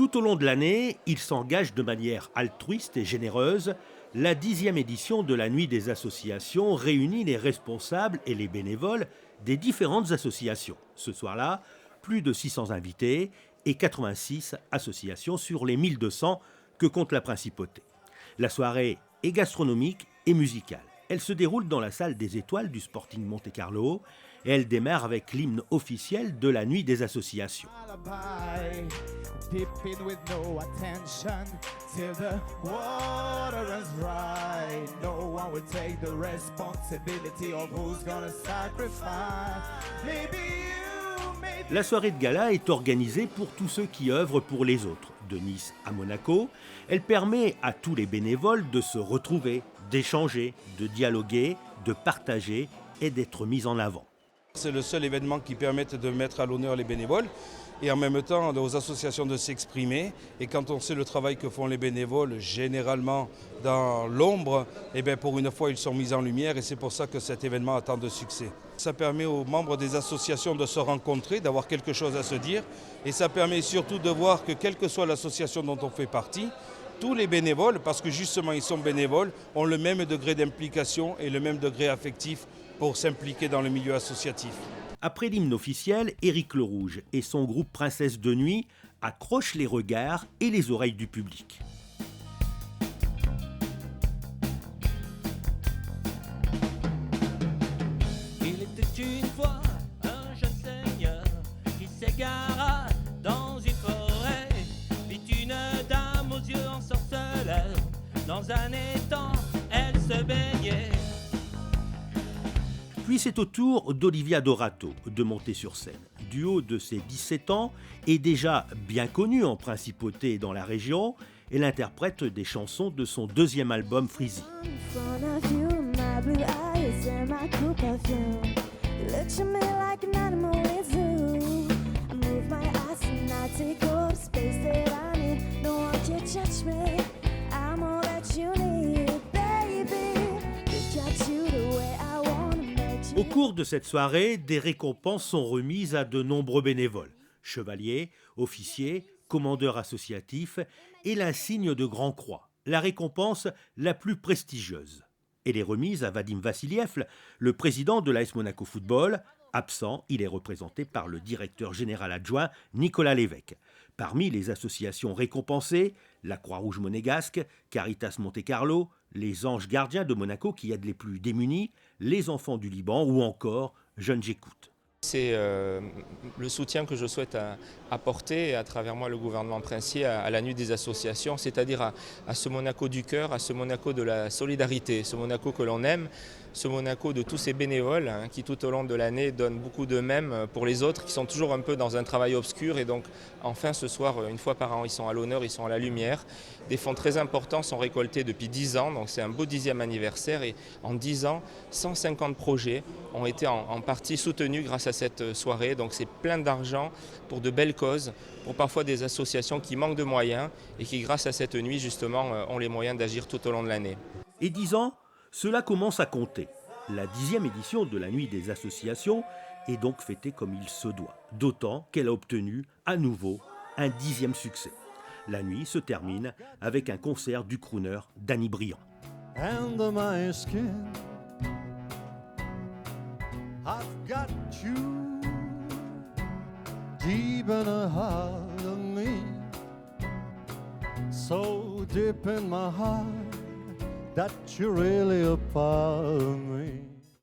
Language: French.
Tout au long de l'année, il s'engage de manière altruiste et généreuse. La 10e édition de la Nuit des associations réunit les responsables et les bénévoles des différentes associations. Ce soir-là, plus de 600 invités et 86 associations sur les 1200 que compte la principauté. La soirée est gastronomique et musicale. Elle se déroule dans la salle des Étoiles du Sporting Monte-Carlo et elle démarre avec l'hymne officiel de la Nuit des associations. La soirée de gala est organisée pour tous ceux qui œuvrent pour les autres. De Nice à Monaco, elle permet à tous les bénévoles de se retrouver, d'échanger, de dialoguer, de partager et d'être mis en avant. C'est le seul événement qui permette de mettre à l'honneur les bénévoles et en même temps aux associations de s'exprimer. Et quand on sait le travail que font les bénévoles, généralement dans l'ombre, pour une fois ils sont mis en lumière et c'est pour ça que cet événement a tant de succès. Ça permet aux membres des associations de se rencontrer, d'avoir quelque chose à se dire et ça permet surtout de voir que quelle que soit l'association dont on fait partie, tous les bénévoles, parce que justement ils sont bénévoles, ont le même degré d'implication et le même degré affectif pour s'impliquer dans le milieu associatif. Après l'hymne officiel, Éric Le Rouge et son groupe Princesse de Nuit accrochent les regards et les oreilles du public. Il était une fois un jeune seigneur qui s'égara dans une forêt, vit une dame aux yeux ensorceleurs, dans un étang elle se baignait. Puis c'est au tour d'Olivia Dorato de monter sur scène. Du haut de ses 17 ans et déjà bien connue en principauté et dans la région, elle interprète des chansons de son deuxième album Freezy. Au cours de cette soirée, des récompenses sont remises à de nombreux bénévoles, chevaliers, officiers, commandeurs associatifs et l'insigne de Grand Croix, la récompense la plus prestigieuse. Elle est remise à Vadim Vassiliev, le président de l'AS Monaco Football. Absent, il est représenté par le directeur général adjoint Nicolas Lévesque. Parmi les associations récompensées, la Croix-Rouge monégasque, Caritas Monte-Carlo, les Anges Gardiens de Monaco qui aident les plus démunis, les Enfants du Liban ou encore Jeunes J'écoute. C'est le soutien que je souhaite apporter à travers moi le gouvernement princier à la Nuit des associations, c'est-à-dire à ce Monaco du cœur, à ce Monaco de la solidarité, ce Monaco que l'on aime, ce Monaco de tous ces bénévoles qui tout au long de l'année donnent beaucoup d'eux-mêmes pour les autres, qui sont toujours un peu dans un travail obscur et donc enfin ce soir, une fois par an, ils sont à l'honneur, ils sont à la lumière. Des fonds très importants sont récoltés depuis 10 ans, donc c'est un beau 10e anniversaire et en 10 ans, 150 projets ont été en partie soutenus grâce à cette soirée, donc c'est plein d'argent pour de belles causes, pour parfois des associations qui manquent de moyens et qui grâce à cette nuit justement ont les moyens d'agir tout au long de l'année. Et 10 ans, cela commence à compter. La 10e édition de la Nuit des associations est donc fêtée comme il se doit, d'autant qu'elle a obtenu à nouveau un 10e succès. La nuit se termine avec un concert du crooner Danny Briand. Under my skin, I've got you deep in the heart of me, so deep in my heart that you're really a part of me.